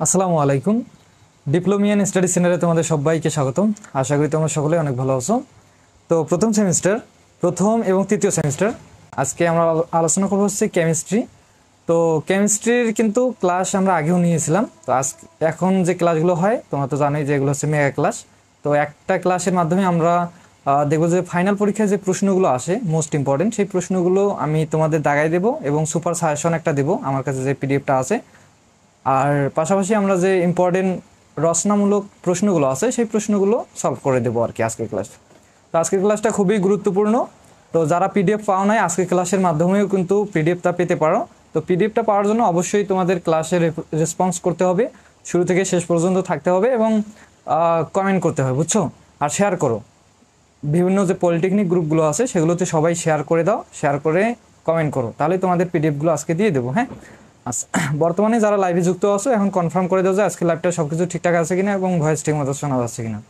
আসসালামু আলাইকুম। ডিপ্লোমিয়ান স্টাডি সেন্টারে তোমাদের সবাইকে স্বাগতম। আশা করি তোমরা সকলে অনেক ভালো আছো। তো প্রথম এবং তৃতীয় সেমিস্টার আজকে আমরা আলোচনা করবো হচ্ছে কেমিস্ট্রি। তো কেমিস্ট্রির কিন্তু ক্লাস আমরা আগেও নিয়েছিলাম। তো এখন যে ক্লাসগুলো হয় তোমরা তো জানোই যে এগুলো হচ্ছে মেগা ক্লাস। তো একটা ক্লাসের মাধ্যমে আমরা দেখবো যে ফাইনাল পরীক্ষায় যে প্রশ্নগুলো আসে মোস্ট ইম্পর্টেন্ট সেই প্রশ্নগুলো আমি তোমাদের দাগাই দেবো এবং সুপার সাজেশন একটা দেবো আমার কাছে যে পিডিএফটা আছে। আর পাশাপাশি আমরা যে ইম্পর্টেন্ট রচনামূলক প্রশ্নগুলো আছে সেই প্রশ্নগুলো সলভ করে দেবো আর কি আজকের ক্লাস। তো আজকের ক্লাসটা খুবই গুরুত্বপূর্ণ। তো যারা পিডিএফ পাও নাই আজকের ক্লাসের মাধ্যমেও কিন্তু পিডিএফটা পেতে পারো। তো পিডিএফটা পাওয়ার জন্য অবশ্যই তোমাদের ক্লাসে রেসপন্স করতে হবে, শুরু থেকে শেষ পর্যন্ত থাকতে হবে এবং কমেন্ট করতে হবে, বুঝছো? আর শেয়ার করো, বিভিন্ন যে পলিটেকনিক গ্রুপগুলো আছে সেগুলোতে সবাই শেয়ার করে দাও, শেয়ার করে কমেন্ট করো, তাহলে তোমাদের পিডিএফগুলো আজকে দিয়ে দেবো। হ্যাঁ, আচ্ছা, বর্তমানে যারা লাইভে যুক্ত আছো এখন কনফার্ম করে দাও যে আজকে লাইভটা সব কিছু ঠিকঠাক আছে কিনা এবং ভয়েস ঠিক মতো শোনা যাচ্ছে কিনা।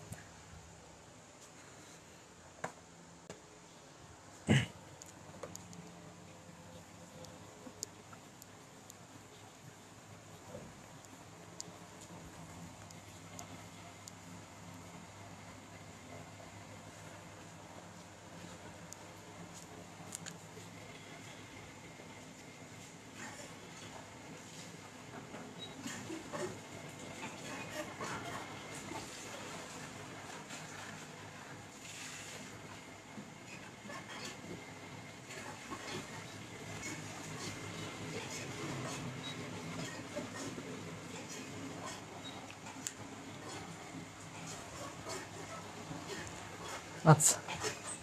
আচ্ছা,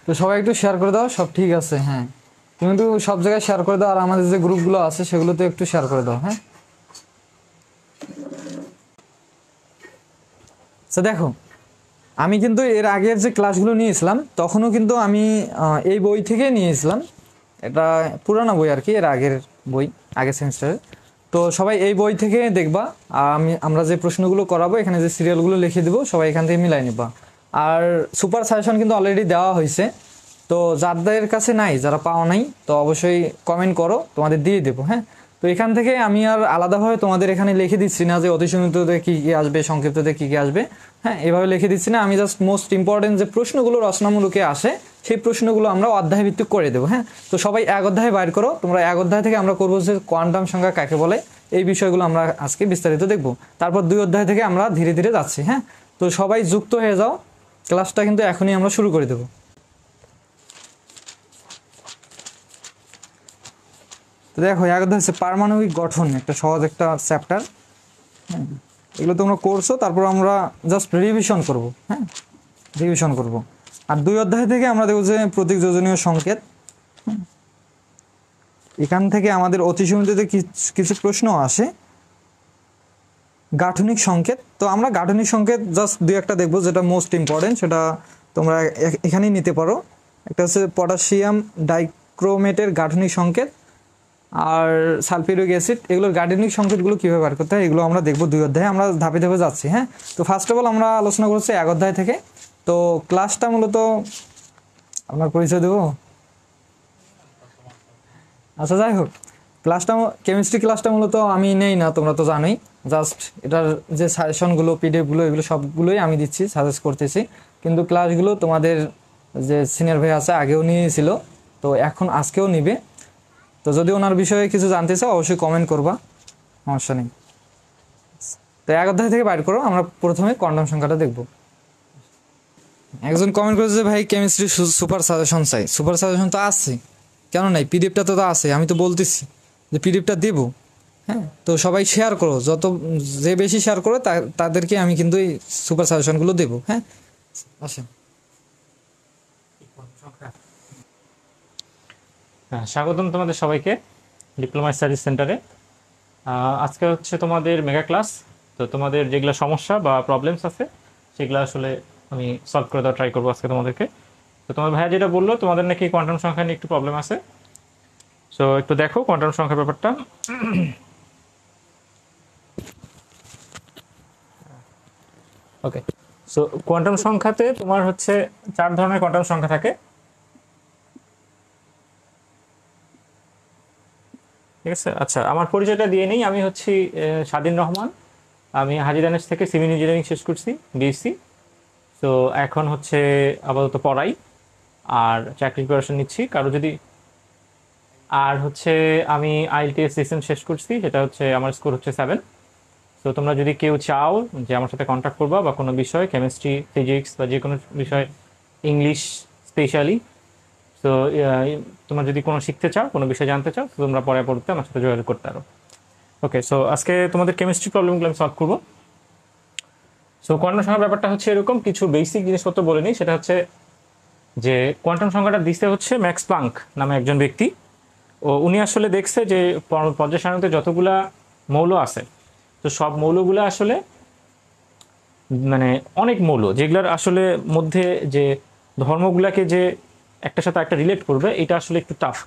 তো সবাই একটু শেয়ার করে দাও, সব ঠিক আছে? হ্যাঁ, তুমি একটু সব জায়গায় শেয়ার করে দাও আর আমাদের যে গ্রুপগুলো আছে সেগুলোতে একটু শেয়ার করে দাও। হ্যাঁ, আচ্ছা দেখো, আমি কিন্তু এর আগের যে ক্লাসগুলো নিয়েছিলাম তখনও কিন্তু আমি এই বই থেকে নিয়েছিলাম। এটা পুরানো বই আর কি, এর আগের বই, আগের সেমিস্টারে। তো সবাই এই বই থেকে দেখবা। আমরা যে প্রশ্নগুলো করাবো এখানে যে সিরিয়ালগুলো লিখে দেবো সবাই এখান থেকে মিলাই নিবা। আর সুপার সাজেশন কিন্তু অলরেডি দেওয়া হয়েছে। তো যাদের কাছে নাই, যারা পাওয়া নাই, তো অবশ্যই কমেন্ট করো, তোমাদের দিয়ে দেবো। হ্যাঁ, তো এখান থেকে আমি আর আলাদাভাবে তোমাদের এখানে লিখে দিচ্ছি না যে অতি সংক্ষিপ্ততে কী কী আসবে, সংক্ষিপ্ততে কী কী আসবে। হ্যাঁ, এভাবে লিখে দিচ্ছি না, আমি জাস্ট মোস্ট ইম্পর্টেন্ট যে প্রশ্নগুলো রচনামূলকে আসে সেই প্রশ্নগুলো আমরা অধ্যায় ভিত্তিক করে দেবো। হ্যাঁ, তো সবাই এক অধ্যায় বাইর করো, তোমরা এক অধ্যায় থেকে আমরা করবো যে কোয়ান্টাম সংখ্যা কাকে বলে, এই বিষয়গুলো আমরা আজকে বিস্তারিত দেখবো। তারপর দুই অধ্যায় থেকে আমরা ধীরে ধীরে যাচ্ছি। হ্যাঁ, তো সবাই যুক্ত হয়ে যাও, ক্লাসটা কিন্তু এখনই আমরা শুরু করে দেবো। তো দেখো, এক অধ্যায় হচ্ছে পারমাণবিক গঠন, একটা সহজ একটা চ্যাপ্টার। হ্যাঁ, এগুলো তোমরা করছো, তারপর আমরা জাস্ট রিভিশন করব। হ্যাঁ, রিভিশন করব। আর দুই অধ্যায় থেকে আমরা দেখব যে প্রতীক যোজনীয় সংকেত। এখান থেকে আমাদের অতি সীমিততে কিছু প্রশ্ন আসে। গাঠনিক সংকেত, তো আমরা গাঠনিক সংকেত জাস্ট দুই একটা দেখবো, যেটা মোস্ট ইম্পর্টেন্ট সেটা তোমরা এখানেই নিতে পারো। একটা হচ্ছে পটাশিয়াম ডাইক্রোমেটের গাঠনিক সংকেত আর সালফিউরিক অ্যাসিড, এগুলোর গাঠনিক সংকেতগুলো কীভাবে বার করতে হয় এগুলো আমরা দেখবো দুই অধ্যায়ে। আমরা ধাপে ধাপে যাচ্ছি। হ্যাঁ, তো ফার্স্ট অফ অল আমরা আলোচনা করছি এক অধ্যায় থেকে। তো ক্লাসটা মূলত আপনার পরিচয় দেবো। আচ্ছা, যাই হোক, ক্লাসটা কেমিস্ট্রি ক্লাসটা মূলত আমি নেই না, তোমরা তো জানোই। জাস্ট এটার যে সাজেশনগুলো, পিডিএফগুলো, এগুলো সবগুলোই আমি দিচ্ছি, সাজেস্ট করতেছি। কিন্তু ক্লাসগুলো তোমাদের যে সিনিয়র ভাই আছে আগেও নিয়েছিল, তো এখন আজকেও নিবে। তো যদি ওনার বিষয়ে কিছু জানতে চাও অবশ্যই কমেন্ট করবা, সমস্যা নেই। তো এক অধ্যায় থেকে বাইর করো, আমরা প্রথমে কোয়ান্টাম সংখ্যাটা দেখব। একজন কমেন্ট করেছে যে ভাই কেমিস্ট্রি সুপার সাজেশন চাই। সুপার সাজেশন তো আছে, কেন নাই? পিডিএফটা তো আছে, আমি তো বলতেছি যে পিডিএফটা দেবো। হ্যাঁ, তো সবাই শেয়ার করো, যে বেশি শেয়ার করো তাদেরকে আমি কিন্তু এই সুপার সাজেশনগুলো দেবো। হ্যাঁ, আসেন। হ্যাঁ, স্বাগতম তোমাদের সবাইকে ডিপ্লোমা স্টাডিজ সেন্টারে। আজকে হচ্ছে তোমাদের মেগা ক্লাস। তো তোমাদের যেগুলো সমস্যা বা প্রবলেমস আছে সেগুলো আসলে আমি সলভ করে দেওয়া ট্রাই করবো আজকে তোমাদেরকে। তো তোমার ভাইয়া যেটা বললো তোমাদের নাকি কোয়ান্টাম সংখ্যা নিয়ে একটু প্রবলেম আছে। সো একটু দেখো কোয়ান্টাম সংখ্যার ব্যাপারটা। ওকে, সো কোয়ান্টাম সংখ্যাতে তোমার হচ্ছে 4 ধরনের কোয়ান্টাম সংখ্যা থাকে। ঠিক আছে, আচ্ছা আমার পরিচয়টা দিয়ে নেই। আমি হচ্ছি স্বাধীন রহমান। আমি হাজী দানেশ থেকে সিভিল ইঞ্জিনিয়ারিং শেষ করছি, বিএসসি। তো এখন হচ্ছে আপাতত পড়াই আর চাকরি প্রিপারেশন নিচ্ছি। কারো যদি আর হচ্ছে আমি আইএলটিএস রিসেন্ট শেষ করছি, সেটা হচ্ছে আমার স্কোর হচ্ছে 7। তো তোমরা যদি কেউ চাও যে আমার সাথে কন্ট্যাক্ট করবা বা কোনো বিষয়, কেমিস্ট্রি, ফিজিক্স বা যে কোনো বিষয়, ইংলিশ স্পেশালি, তো তোমরা যদি কোনো শিখতে চাও, কোনো বিষয় জানতে চাও, তো তোমরা পরে পড়তে আমার সাথে যোগাযোগ করতে পারো। ওকে, সো আজকে তোমাদের কেমিস্ট্রি প্রবলেমগুলো আমি সলভ করবো। সো কোয়ান্টাম সংখ্যার ব্যাপারটা হচ্ছে এরকম, কিছু বেসিক জিনিসপত্র বলে নিই। সেটা হচ্ছে যে কোয়ান্টাম সংখ্যাটা দিতে হচ্ছে ম্যাক্স প্লাঙ্ক নামে একজন ব্যক্তি। ও উনি আসলে দেখছে যে পর্যায় সারণীতে যতগুলা মৌল আছে, তো সব মৌলগুলো আসলে মানে অনেক মৌল যেগুলোর আসলে মধ্যে যে ধর্মগুলাকে যে একটা সাথে একটা রিলেট করবে, এটা আসলে একটু টাফ।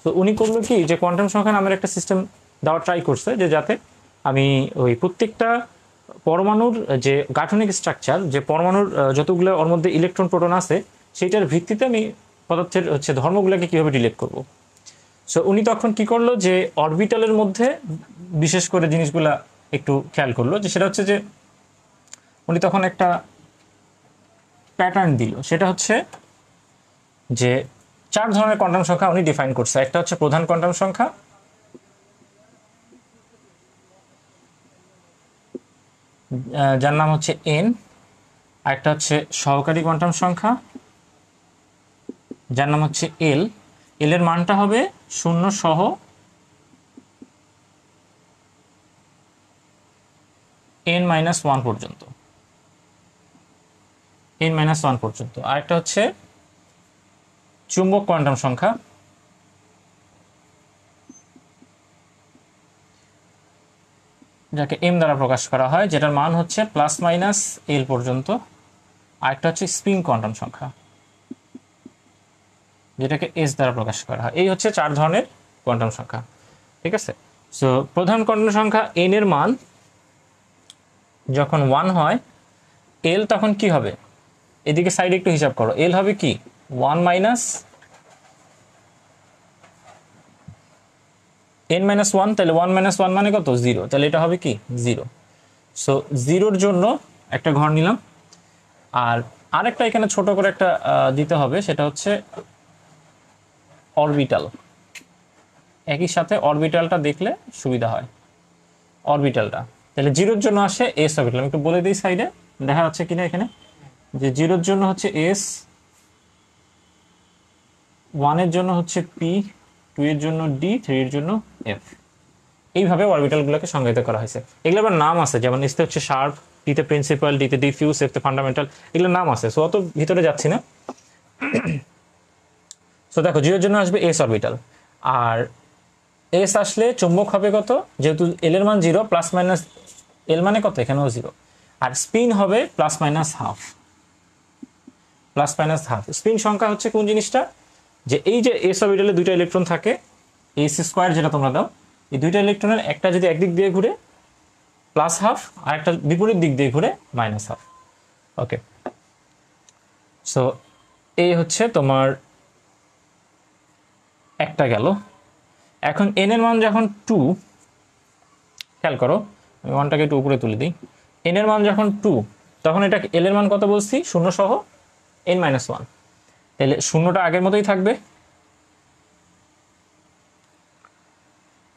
তো উনি করলো কি, যে কোয়ান্টাম সংখ্যা নামের একটা সিস্টেম দেওয়ার ট্রাই করছে, যে যাতে আমি ওই প্রত্যেকটা পরমাণুর যে গাঠনিক স্ট্রাকচার, যে পরমাণুর যতগুলো ওর মধ্যে ইলেকট্রন প্রোটন আছে, সেইটার ভিত্তিতে আমি পদার্থের হচ্ছে ধর্মগুলোকে কীভাবে রিলেট করব। সো উনি তখন কি করলো, যে অরবিটালের মধ্যে বিশেষ করে জিনিসগুলা একটু খেয়াল করলো, যে সেটা হচ্ছে যে উনি তখন একটা প্যাটার্ন দিল। সেটা হচ্ছে যে 4 ধরনের কোয়ান্টাম সংখ্যা উনি ডিফাইন করছে। একটা হচ্ছে প্রধান কোয়ান্টাম সংখ্যা, যার নাম হচ্ছে এন। আরেকটা হচ্ছে সহকারী কোয়ান্টাম সংখ্যা, যার নাম হচ্ছে এল। এল এর মানটা হবে 0 সহ n-1 পর্যন্ত, n-1 পর্যন্ত। আরেকটা হচ্ছে চুম্বক কোয়ান্টাম সংখ্যা, যাকে এম দ্বারা প্রকাশ করা হয়, যেটার মান হচ্ছে +-l পর্যন্ত। আরেকটা হচ্ছে স্পিন কোয়ান্টাম সংখ্যা, যেটাকে এস দ্বারা প্রকাশ করা হয়। এই হচ্ছে 4 ধরনের কোয়ান্টাম সংখ্যা, ঠিক আছে। সো প্রধান কোয়ান্টাম সংখ্যা এন এর মান যখন 1 হয়, এল তখন কি হবে, এদিকে সাইডে একটু হিসাব করো। এল হবে কি 1 মাইনাস n-1, তাহলে 1 - 1 মানে কত, 0। তাহলে এটা হবে কি 0। সো 0-র জন্য একটা ঘর নিলাম। আর আরেকটা এখানে ছোট করে একটা দিতে হবে, সেটা হচ্ছে অরবিটাল। একই সাথে অরবিটালটা দেখলে সুবিধা হয়। অরবিটালটা তাহলে 0-র জন্য আসে এস অরবিটাল। আমি একটু বলে দিই সাইডে, দেখা যাচ্ছে কিনা এখানে, যে 0-র জন্য হচ্ছে এস, 1-এর জন্য হচ্ছে পি, 2-এর জন্য ডি, 3-এর জন্য এফ। এইভাবে অরবিটালগুলোকে সংজ্ঞায়িত করা হয়েছে। এগুলো আবার নাম আছে, যেমন এসতে হচ্ছে শার্প, টিতে প্রিন্সিপাল, ডিতে ডিফিউজ, এফতে ফান্ডামেন্টাল, এগুলোর নাম আছে। সো অত ভিতরে যাচ্ছি না। সো দেখো 0-র জন্য আসবে এস অরবিটাল। আর এস আসলে চুম্বক হবে কত, যেহেতু এল এর মান 0, +-l মানে কত, এখানেও 0। আর স্পিন হবে +-1/2, +-1/2। স্পিন সংখ্যা হচ্ছে কোন জিনিসটা, যে এই যে এস অরবিটালে 2টা ইলেকট্রন থাকে, এস স্কোয়ার যেটা তোমরা দাও, এই 2টা ইলেকট্রনের একটা যদি একদিক দিয়ে ঘুরে +12 আর একটা বিপরীত দিক দিয়ে ঘুরে -12। ওকে, সো এই হচ্ছে তোমার একটা গেল। এখন এন এর মান যখন 2, খেয়াল করো, আমি 1টাকে একটু উপরে তুলে দিই। এন এর মান যখন 2, তখন এটা এল এর মান কত বলছি, 0 সহ n-1। তাহলে 0টা আগের মতোই থাকবে।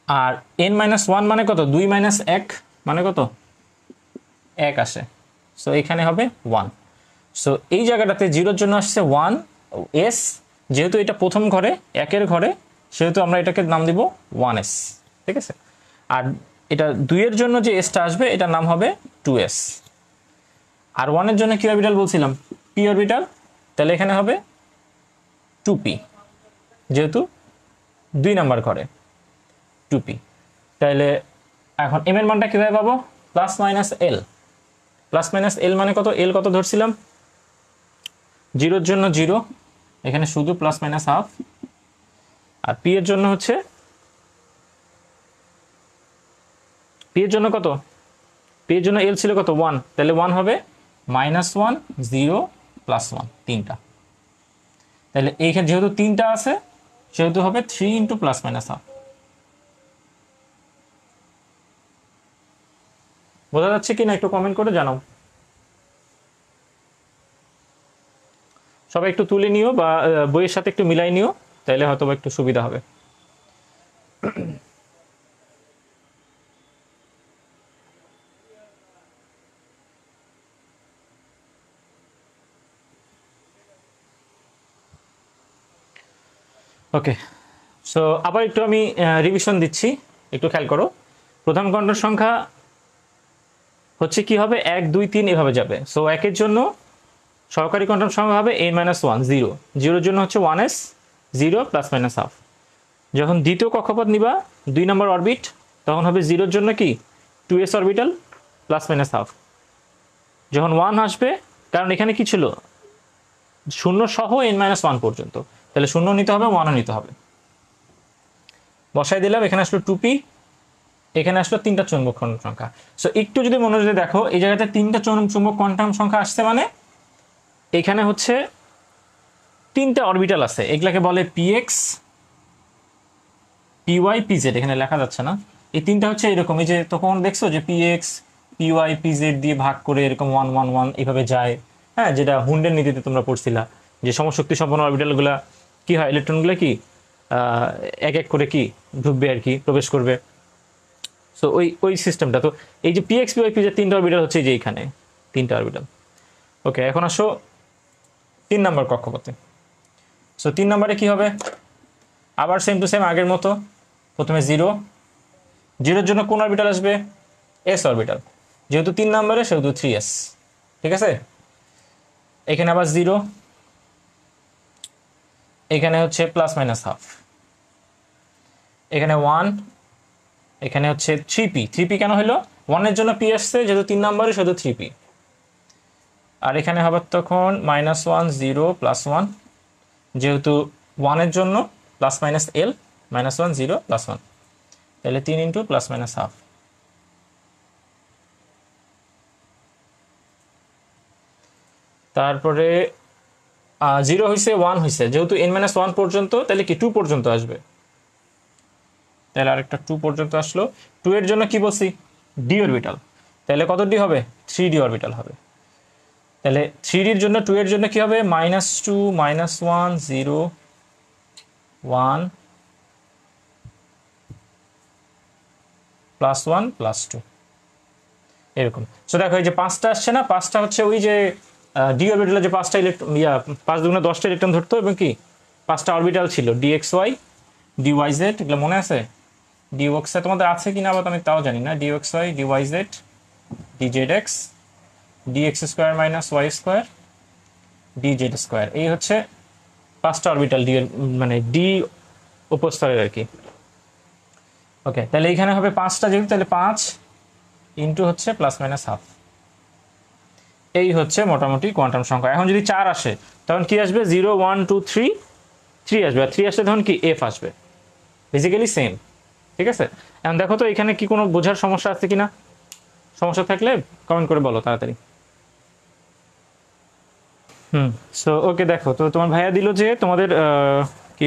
আর n-1 মানে কত, 2 - 1 মানে কত, 1 আসে। সো এখানে হবে 1। সো এই জায়গাটাতে 0-র জন্য আসছে 1 এস, যেহেতু এটা প্রথম ঘরে, 1-এর ঘরে, সেহেতু আমরা এটাকে নাম দিব 1s, ঠিক আছে। আর এটা 2-এর জন্য যে এসটা আসবে, এটার নাম হবে 2s। আর 1-এর জন্য কি অরবিটাল বলছিলাম, পি অরবিটাল, তাহলে এখানে হবে 2p, যেহেতু 2 নাম্বার ঘরে 2p। তাহলে এখন এম এর মানটা কিভাবে পাবো, +-l। +-l মানে কত, এল কত ধরছিলাম, 0-র জন্য 0, এখানে শুধু +-1/2। আর পি এর জন্য হচ্ছে, পি এর জন্য কত, পি এর জন্য এল ছিল কত 1, তাহলে 1 হবে -1, 0, +1, 3টা। তাহলে এইখানে যেহেতু 3টা আছে, সেহেতু হবে 3 × +-1/2। বোঝা যাচ্ছে কি না একটু কমেন্ট করে জানাও। সবাই একটু তুলে নিও বা বইয়ের সাথে একটু মিলাই নিও, তাইলে হয়তো একটু সুবিধা হবে। ওকে, সো আবার একটু আমি রিভিশন দিচ্ছি, একটু খেয়াল করো। প্রথম কোয়ান্টাম সংখ্যা হচ্ছে কি হবে, 1 2 3 এভাবে যাবে। সো 1 এর জন্য সহকারী কোয়ান্টাম সংখ্যা হবে n-1 0, 0 এর জন্য হচ্ছে 1s 0 প্লাস মাইনাস হাফ। যখন দ্বিতীয় কক্ষপথ নিবা 2 নম্বর অরবিট, তখন হবে 0 এর জন্য কি 2s orbital plus minus half. যখন 1 আসবে, কারণ এখানে কি ছিল, 0 সহ n-1 পর্যন্ত, তাহলে 0 নিতে হবে, 1ও নিতে হবে। বসাই দিলাম, এখানে আসলো 2p, এখানে আসলো 3টা চৌম্বক কোয়ান্টাম সংখ্যা। সো একটু যদি মনোযোগ দিয়ে দেখো, এই জায়গাতে 3টা চৌম্বক কোয়ান্টাম সংখ্যা আসছে, মানে এখানে হচ্ছে 3টা অরবিটাল আছে, এগুলাকে বলে px py pz, এখানে লেখা যাচ্ছে না। এই 3টা হচ্ছে এরকম, এই যে তখন দেখছো যে px py pz দিয়ে ভাগ করে এরকম 1 1 1 এইভাবে যায়, হ্যাঁ, যেটা হুন্ডের নীতিতে তোমরা পড়ছিলা, যে সমশক্তি সম্পন্ন অরবিটালগুলা কি হয়, ইলেকট্রনগুলো কি এক এক করে কি ঢুকবে আর কি, প্রবেশ করবে। সো ওই সিস্টেমটা। তো এই যে px py pz 3টা অরবিটাল হচ্ছে এই যে এখানে 3টা অরবিটাল। ওকে, এখন আসো 3 নম্বর কক্ষপথে। সো 3 নম্বরে কি হবে, আবার সেম টু সেম আগের মতো, প্রথমে 0, 0-এর জন্য কোন অরবিটাল আসবে, s অরবিটাল, যেহেতু 3 নম্বরে সেহেতু 3s, ঠিক আছে। এখানে আবার 0, এখানে হচ্ছে প্লাস মাইনাস হাফ, এখানে 1, এখানে হচ্ছে 3p, 3p কেন হলো, 1 এর জন্য p আসছে, যেহেতু 3 নম্বরে সেহেতু 3p। আর এখানে হবে তখন -1 0 +1, যেহেতু 1 এর জন্য প্লাস মাইনাস l, -1 0 +1, তাহলে 3 ইন্টু প্লাস মাইনাস হাফ। তারপরে 0 হয়েছে, 1 হয়েছে, যেহেতু n-1 পর্যন্ত, তাহলে কি 2 পর্যন্ত আসবে, তাহলে আরেকটা 2 পর্যন্ত আসলো। 2 এর জন্য কি বলছি, d অরবিটাল, তাহলে কত d হবে, 3d অরবিটাল হবে। তাহলে 3d এর জন্য 2 এর জন্য কি হবে, -2 -1 0 1 +1 +2 এরকম। সো দেখো এই যে 5টা আসছে না, 5টা হচ্ছে ওই যে ডি অরবিটালে যে 5টা ইলেকট্রন, 5 দুগুণে 10টা ইলেকট্রন ধরতো, এবং কি 5টা অরবিটাল ছিল, dxy dyz, এগুলো মনে আছে, dxy তোমাদের আছে কিনা আবার আমি তাও জানি না, dxy dyz dzx dx square minus y square dz square, এই হচ্ছে 5টা অরবিটাল ডি, মানে ডি উপস্তরের আর কি। ওকে, তাহলে এইখানে হবে 5টা, যেহেতু তাহলে 5 ইন্টু হচ্ছে প্লাস মাইনাস হাফ। এই হচ্ছে মোটামুটি কোয়ান্টাম সংখ্যা। এখন যদি 4 আসে, তখন কি আসবে, 0 1 2 3, 3 আসবে, আর 3 আসলে তখন কি f আসবে, বেসিক্যালি সেম, ঠিক আছে। এখন দেখো তো এখানে কি কোনো বোঝার সমস্যা আছে কিনা, সমস্যা থাকলে কমেন্ট করে বলো তাড়াতাড়ি। সো ওকে, দেখো তো তোমার ভাইয়া দিল যে তোমাদের কি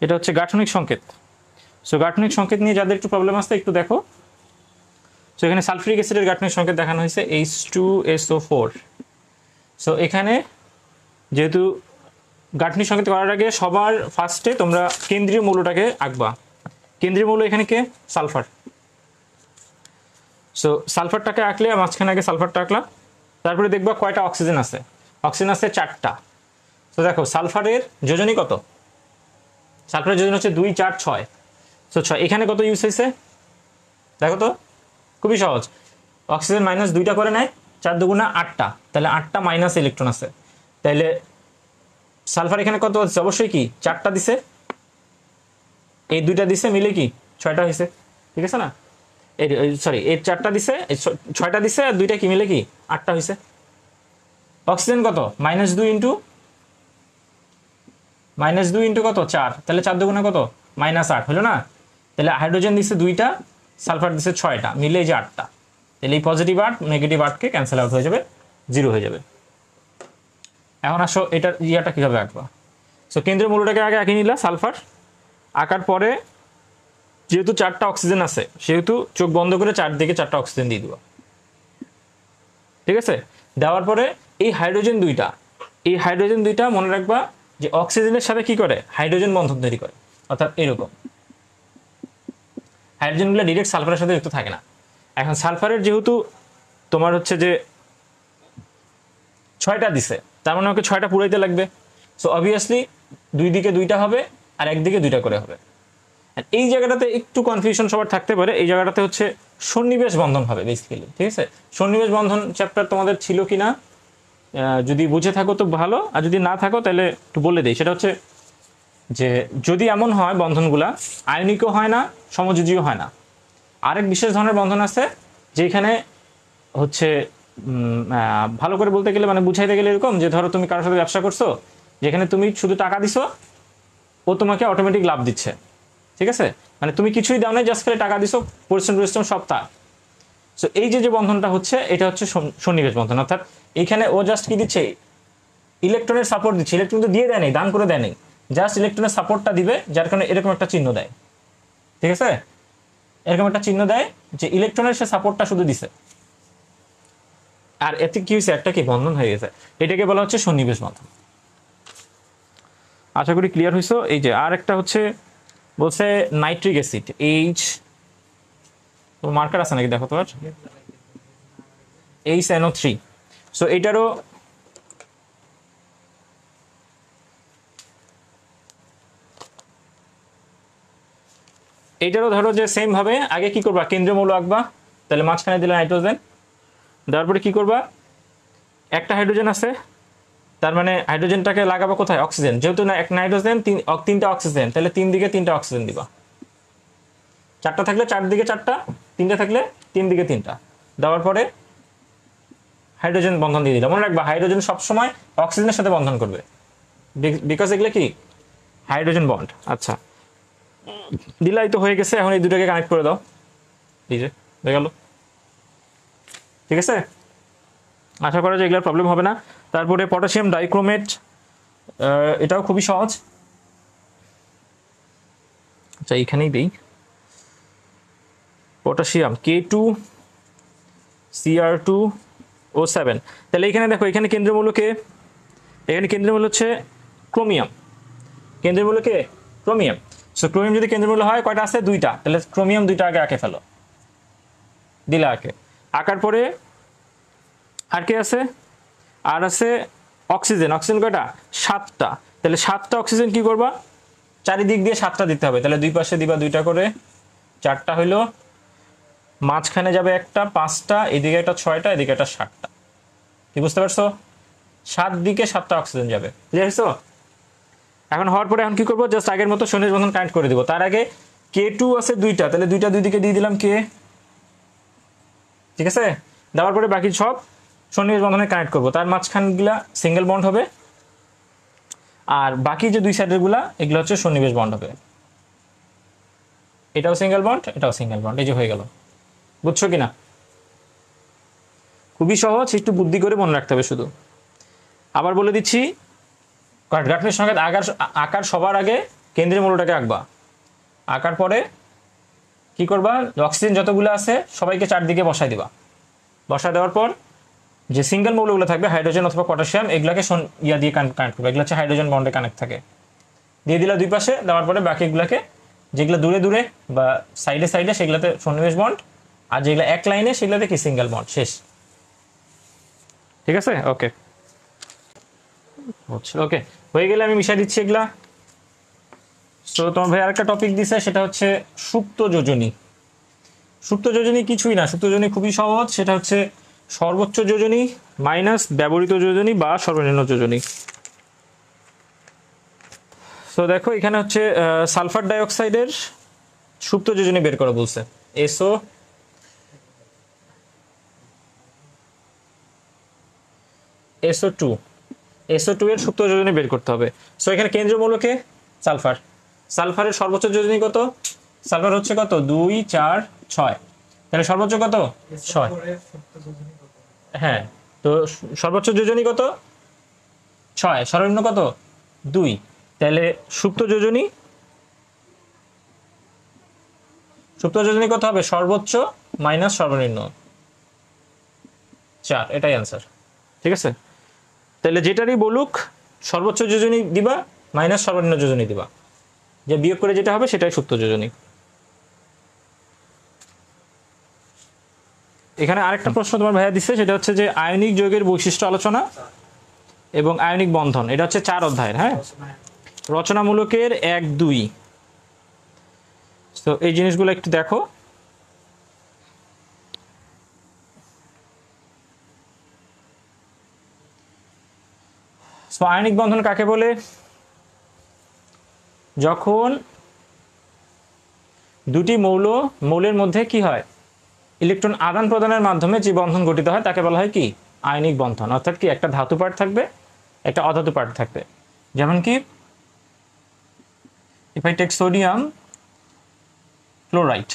এটা হচ্ছে গাঠনিক সংকেত। সো গাঠনিক সংকেত নিয়ে যাদের একটু প্রবলেম আসছে একটু দেখো। সো এখানে সালফিউরিক অ্যাসিডের গাঠনিক সংকেত দেখানো হয়েছে H2SO4। সো এখানে যেহেতু গাঠনিক সংকেত করার আগে সবার ফার্স্টে তোমরা কেন্দ্রীয় মৌলটাকে আঁকবা। কেন্দ্রীয় মৌল এখানে কে, সালফার। সো সালফারটাকে আঁকলে, মাঝখানে আগে সালফারটা আঁকলাম, তারপরে দেখবা কয়টা অক্সিজেন আছে, অক্সিজেন আছে 4টা। তো দেখো সালফারের যোজনী কত, সালফারের যোজনী হচ্ছে 2 4 6। সো 6 এখানে কত ইউজ হয়েছে দেখো তো, খুবই সহজ, অক্সিজেন মাইনাস 2টা করে নেয়, 4 দুগুণা 8টা, তাহলে 8টা মাইনাস ইলেকট্রন আছে, তাহলে সালফার এখানে কত হচ্ছে, অবশ্যই কি 4টা দিছে, এই 2টা দিছে মিলে কি 6টা হয়েছে, ঠিক আছে না, এই সরি এই 4টা দিছে, 6টা দিছে, আর 2টা কি মিলে কি 8টা হয়েছে। অক্সিজেন কত, -2 ইন্টু কত 4, তাহলে 4 দুগুণা কত -8 হলো না। তাহলে হাইড্রোজেন দিচ্ছে 2টা, সালফার দিচ্ছে 6টা, মিলে যে 8টা, তাহলে এই পজিটিভ 8 নেগেটিভ 8কে ক্যান্সেল আউট হয়ে যাবে, 0 হয়ে যাবে। এখন আসো এটার ইয়াটা কীভাবে আঁকবা। সো কেন্দ্রীয় মৌলটাকে আগে আঁকিয়ে নিলা সালফার, আঁকার পরে যেহেতু 4টা অক্সিজেন আছে সেহেতু চোখ বন্ধ করে চারদিকে 4টা অক্সিজেন দিয়ে দিব। ঠিক আছে, দেওয়ার পরে এই হাইড্রোজেন দুইটা মনে রাখবা যে অক্সিজেনের সাথে কি করে, হাইড্রোজেন বন্ধন তৈরি করে। অর্থাৎ এরকম হাইড্রোজেনগুলো ডিরেক্ট সালফারের সাথে যুক্ত থাকে না। এখন সালফারের যেহেতু তোমার হচ্ছে যে 6টা দিছে, তার মানে ওকে 6টা পুরাইতে লাগবে। সো অবভিয়াসলি দুই দিকে 2টা হবে আর একদিকে 2টা করে হবে। এই জায়গাটাতে একটু কনফিউশন সবার থাকতে পারে, এই জায়গাটাতে হচ্ছে সন্নিবেশ বন্ধন হবে বেসিক্যালি। ঠিক আছে, সন্নিবেশ বন্ধন চ্যাপ্টার তোমাদের ছিল কিনা, যদি বুঝে থাকো তো ভালো, আর যদি না থাকো তাহলে একটু বলে দিই। সেটা হচ্ছে যে যদি এমন হয় বন্ধনগুলা আয়নিকও হয় না, সমযোজীয় হয় না। আরেক বিশেষ ধরনের বন্ধন আছে যেখানে হচ্ছে ভালো করে বলতে গেলে মানে বুঝাইতে গেলে এরকম যে ধরো তুমি কারোর সাথে ব্যবসা করছো, যেখানে তুমি শুধু টাকা দিছো, ও তোমাকে অটোমেটিক লাভ দিচ্ছে। ঠিক আছে, মানে তুমি কিছুই দাও না, জাস্ট খালি টাকা দিছো, পরিশ্রম সব তার। সো এই যে বন্ধনটা হচ্ছে এটা হচ্ছে সন্নিবেশ বন্ধন। অর্থাৎ এইখানে ও জাস্ট কি দিচ্ছে, ইলেকট্রনের সাপোর্ট দিচ্ছে। ইলেকট্রন তো দিয়ে দেয় নাই, দান করে দেয় নাই, জাস্ট ইলেকট্রনের সাপোর্টটা দিবে, যার কারণে এরকম একটা চিহ্ন দেয়। ঠিক আছে, এরকম একটা চিহ্ন দেয় যে ইলেকট্রনের সে সাপোর্টটা শুধু দিছে, আর এতে কি হয়েছে, একটা কি বন্ধন হয়ে গেছে। এটাকে বলা হচ্ছে সন্নিবেশ বন্ধন। আশা করি ক্লিয়ার হয়েছে। এই যে আর একটা হচ্ছে বলছে নাইট্রিক অ্যাসিড, এইচ, তোমার মার্কার আছে নাকি দেখো তোমার, HNO3। সো এটারও ধরো যে সেম ভাবে আগে কি করবা, কেন্দ্রীয় মৌল আঁকবা, তাহলে মাঝখানে দিলে নাইট্রোজেন, দেওয়ার পরে কি করবা, একটা হাইড্রোজেন আছে, তার মানে হাইড্রোজেনটাকে লাগাবো কোথায়, অক্সিজেন। যেহেতু না এক নাইট্রোজেন 3টা অক্সিজেন, তাহলে 3 দিকে 3টা অক্সিজেন দিবা। 4টা থাকলে 4 দিকে 4টা, 3টা থাকলে 3 দিকে 3টা, দেওয়ার পরে হাইড্রোজেন বন্ধন দিয়ে দিলাম। মনে রাখবা হাইড্রোজেন সবসময় অক্সিজেনের সাথে বন্ধন করবে, বিকজ এগুলো কি হাইড্রোজেন বন্ড। আচ্ছা, দিলাই তো হয়ে গেছে। এখন এই দুটাকে কানেক্ট করে দাও, এই যে হয়ে গেল। ঠিক আছে, আশা করা যায় এগুলোর প্রবলেম হবে না। তারপরে পটাশিয়াম ডাইক্রোমেট, এটাও খুবই সহজ। আচ্ছা এইখানেই দিই, পটাশিয়াম K2Cr2O7। তাহলে এখানে দেখো, এখানে কেন্দ্রীয় মৌল কে, এখানে কেন্দ্রীয় মৌল হচ্ছে ক্রোমিয়াম। কেন্দ্রীয় মৌল কে ক্রোমিয়াম। সো ক্রোমিয়াম যদি কেন্দ্রীয় মৌল হয়, কয়টা আছে, 2টা, তাহলে ক্রোমিয়াম 2টা আগে আঁকে ফেলো, দিলা আঁকে। আঁকার পরে আর কে আছে, আর আছে অক্সিজেন। অক্সিজেন কয়টা, 7টা, তাহলে 7টা অক্সিজেন কি করবা, চারিদিক দিয়ে 7টা দিতে হবে। তাহলে দুই পাশে দিবা 2টা করে, 4টা হইলো, মাঝখানে যাবে একটা, 5টা, এদিকে একটা 6টা, এদিকে একটা 7টা। কি বুঝতে পারছো, 7 দিকে 7টা অক্সিজেন যাবে। ক্লিয়ার হইছো? এখন হওয়ার পরে এখন কি করবো, জাস্ট আগের মতো সন্নিবেশ বন্ধন কানেক্ট করে দিব। তার আগে K2 আছে 2টা, তাহলে 2টা দুই দিকে দিয়ে দিলাম K। ঠিক আছে, দেওয়ার পরে বাকি সব সন্নিবেশ বন্ধনে কানেক্ট করবো। তার মাঝখানগুলা সিঙ্গেল বন্ড হবে, আর বাকি যে দুই সাইডের গুলা এগুলো হচ্ছে সন্নিবেশ বন্ড হবে। এটাও সিঙ্গেল বন্ড, এটাও সিঙ্গেল বন্ড। এই যে হয়ে গেল। বুঝছো কিনা? খুবই সহজ, একটু বুদ্ধি করে মনে রাখতে হবে শুধু। আবার বলে দিচ্ছি, গাঠনিক সংকেত আকার সবার আগে কেন্দ্রীয় মৌলটাকে আঁকবা। আঁকার পরে কি করবা, অক্সিজেন যতগুলো আছে সবাইকে চারদিকে বসাই দিবা। বসায় দেওয়ার পর যে সিঙ্গেল মৌলগুলো থাকবে, হাইড্রোজেন অথবা পটাশিয়াম, এগুলাকে ইয়া দিয়ে কানেক্ট করবে। এগুলো হচ্ছে হাইড্রোজেন বন্ডে কানেক্ট থাকে, দিয়ে দিলা দুই পাশে। দেওয়ার পরে বাকিগুলোকে, যেগুলো দূরে দূরে বা সাইডে সাইডে, সেগুলোতে সন্নিবেশ বন্ড, আর যেগুলো এক লাইনে সেগুলোতে কি সিঙ্গেল বন্ড। শেষ। ঠিক আছে, ওকে ওকে, হয়ে গেলে আমি মিশাই দিচ্ছি এগুলা। তো তোমার ভাই আরেকটা টপিক দিছে, সেটা হচ্ছে সুপ্ত যোজনী। সুপ্ত যোজনী কিছুই না, সুপ্ত যোজনী খুবই সহজ। সেটা হচ্ছে সর্বোচ্চ যোজনী মাইনাস ব্যবহৃত যোজনী বা সর্বনিম্ন যোজনী। তো দেখো এখানে হচ্ছে সালফার ডাইঅক্সাইডের সুপ্ত যোজনী বের করা বলছে। SO2 এর সুপ্ত যোজনী বের করতে হবে। সো এখানে কেন্দ্রীয় মৌলকে সালফার। সালফারের সর্বোচ্চ যোজনী কত, সালফার হচ্ছে কত, 2 4 6, তাহলে সর্বোচ্চ কত 6। হ্যাঁ, তো সর্বোচ্চ যোজনী কত 6, সর্বনিম্ন কত 2, তাহলে সুপ্ত যোজনী সুপ্ত যোজনী কত হবে? সর্বোচ্চ মাইনাস সর্বনিম্ন 4, এটাই অ্যান্সার। ঠিক আছে, তাহলে যেটারই বলুক সর্বোচ্চ যোজনী দিবা মাইনাস সর্বনিম্ন যোজনী দিবা, যে বিয়োগ করে যেটা হবে সেটাই সুপ্ত যোজনী। এখানে আরেকটা প্রশ্ন তোমার ভাইয়া দিচ্ছে, সেটা হচ্ছে যে আয়নিক যৌগের বৈশিষ্ট্য আলোচনা এবং আয়নিক বন্ধন, এটা হচ্ছে 4 অধ্যায়ের। হ্যাঁ, রচনামূলকের 1, 2। তো এই জিনিসগুলো একটু দেখো। আয়নিক বন্ধন কাকে বলে? যখন দুটি মৌলের মধ্যে কি হয়, ইলেকট্রন আদান প্রদানের মাধ্যমে যে বন্ধন গঠিত হয় তাকে বলা হয় কি? আয়নিক বন্ধন। অর্থাৎ কি, একটা ধাতু পার্ট থাকবে, একটা অধাতু পার্ট থাকবে। যেমন কি, if I take sodium chloride,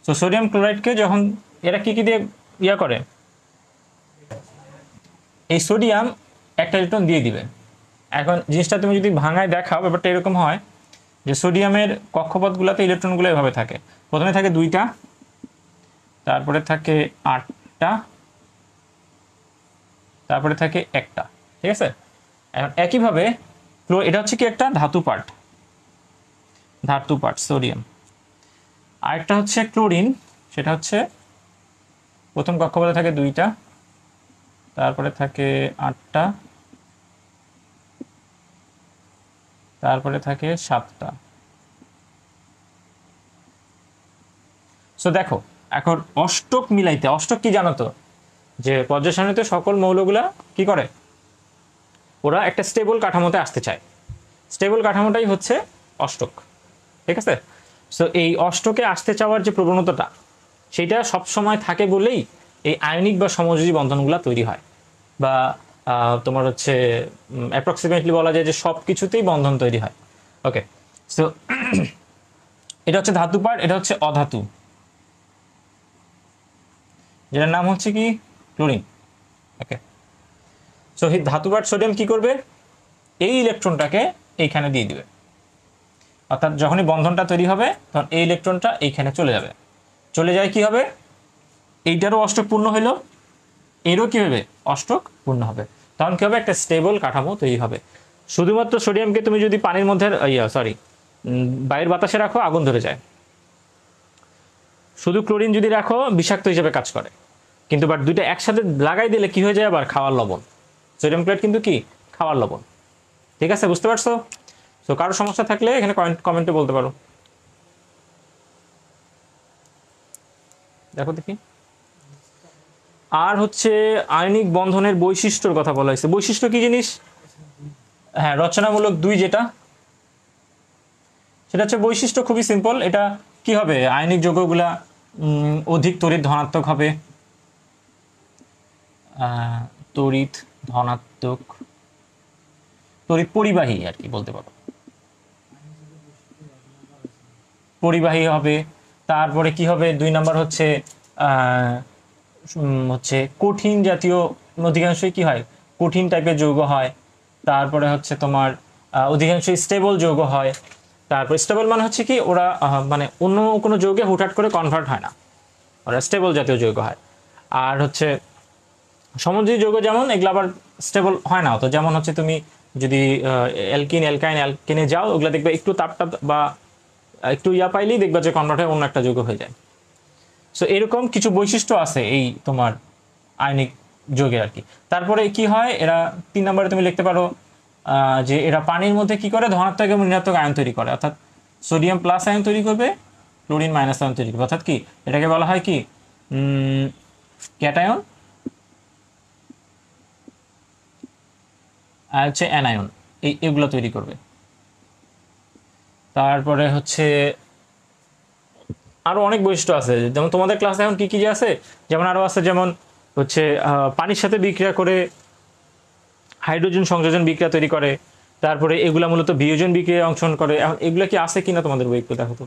তো সোডিয়াম ক্লোরাইডকে যখন এরা কি দিয়ে ইয়া করে, এই সোডিয়াম একটা ইলেকট্রন দিয়ে দিবে। এখন জিনিসটা তুমি যদি ভাঙায় দেখাও, ব্যাপারটা এরকম হয় যে সোডিয়ামের কক্ষপথগুলোতে ইলেকট্রনগুলো এভাবে থাকে। প্রথমে থাকে 2টা, তারপরে থাকে 8টা, তারপরে থাকে 1টা। ঠিক আছে, এখন একইভাবে এটা হচ্ছে কি একটা ধাতু পার্ট সোডিয়াম। আরেকটা হচ্ছে ক্লোরিন, সেটা হচ্ছে প্রথম কক্ষপথে থাকে 2টা, তারপরে থাকে 8টা, তারপরে থাকে 7টা। সো দেখো, এখন অষ্টক মিলাইতে, অষ্টক কি জানো তো, যে পর্যায় সারণীতে সকল মৌলগুলা কি করে, ওরা একটা স্টেবল কাঠামোতে আসতে চায়। স্টেবল কাঠামোটাই হচ্ছে অষ্টক। ঠিক আছে, সো এই অষ্টকে আসতে চাওয়ার যে প্রবণতাটা, সেটা সবসময় থাকে বলেই এই আয়নিক বা সমযোজী বন্ধনগুলা তৈরি হয়, বা তোমার হচ্ছে অ্যাপ্রক্সিমেটলি বলা যায় যে সব কিছুতেই বন্ধন তৈরি হয়। ওকে, সো এটা হচ্ছে ধাতু পার্ট, এটা হচ্ছে অধাতু, যেটার নাম হচ্ছে কি ক্লোরিন। ওকে, সো এই ধাতু পার্ট সোডিয়াম কি করবে, এই ইলেকট্রনটাকে এইখানে দিয়ে দিবে। অর্থাৎ যখনই বন্ধনটা তৈরি হবে তখন এই ইলেকট্রনটা এইখানে চলে যাবে। চলে যায় কি হবে, এইটারও অষ্টক পূর্ণ হইলো, এরও কি হবে, অষ্টক পূর্ণ হবে। তখন কি হবে, একটা স্টেবল কাঠামো তৈরি হবে। শুধুমাত্র সোডিয়ামকে তুমি যদি পানির মধ্যে বাইরের বাতাসে রাখো, আগুন ধরে যায়। শুধু ক্লোরিন যদি রাখো, বিষাক্ত হিসেবে কাজ করে। কিন্তু বাট দুইটা একসাথে লাগাই দিলে কি হয়ে যায়, আবার খাওয়ার লবণ। সোডিয়াম ক্লোরাইড কিন্তু কি, খাওয়ার লবণ। ঠিক আছে, বুঝতে পারছো? তো কারো সমস্যা থাকলে এখানে কমেন্টে বলতে পারো। দেখো দেখি। আর হচ্ছে আয়নিক বন্ধনের বৈশিষ্ট্যর কথা বলা হয়েছে। বৈশিষ্ট্য কি জিনিস? হ্যাঁ, রচনামূলক 2 যেটা, সেটা হচ্ছে বৈশিষ্ট্য। খুবই সিম্পল। এটা কি হবে, আয়নিক যৌগগুলা অধিক তড়িৎ ধনাত্মক হবে, তড়িৎ ধনাত্মক, তড়িৎ পরিবাহী আর কি বলতে পারো, পরিবাহী হবে। তারপরে কি হবে, 2 নাম্বার হচ্ছে কঠিন জাতীয়, অধিকাংশই কি হয়, কঠিন টাইপের যৌগ হয়। তারপরে হচ্ছে তোমার অধিকাংশই স্টেবল যৌগ হয়। তারপর স্টেবল মানে হচ্ছে কি, ওরা মানে অন্য কোনো যৌগে হুটহাট করে কনভার্ট হয় না, ওরা স্টেবল জাতীয় যৌগ হয়। আর হচ্ছে সমযোজী যৌগ যেমন, এগুলো আবার স্টেবল হয় না। তো যেমন হচ্ছে তুমি যদি অ্যালকিনে যাও, ওগুলো দেখবে একটু তাপ বা একটু ইয়া পাইলেই দেখবা যে কনভার্ট হয়ে অন্য একটা যৌগ হয়ে যায়। সো এরকম কিছু বৈশিষ্ট্য আছে এই তোমার আয়নিক যৌগের আর কি। তারপরে কি হয়, এরা 3 নম্বরে তুমি লিখতে পারো যে এরা পানির মধ্যে কি করে, ধনাত্মক এবং ঋণাত্মক আয়ন তৈরি করে। অর্থাৎ সোডিয়াম প্লাস আয়ন তৈরি করবে, ক্লোরিন মাইনাস আয়ন তৈরি করবে। অর্থাৎ কি, এটাকে বলা হয় কি ক্যাটায়ন আর হচ্ছে অ্যানায়ন, এগুলো তৈরি করবে। তারপরে হচ্ছে আরো অনেক বৈশিষ্ট্য আছে, যেমন তোমাদের ক্লাসে এখন কি কি যে আছে, যেমন আরো আছে, যেমন হচ্ছে পানির সাথে বিক্রিয়া করে হাইড্রোজেন সংযোজন বিক্রিয়া তৈরি করে। তারপরে এগুলা মূলত বিয়োজন বিক্রিয়ায় অংশগ্রহণ করে। এখন এগুলা কি আছে কিনা তোমাদের বই একটু দেখো তো।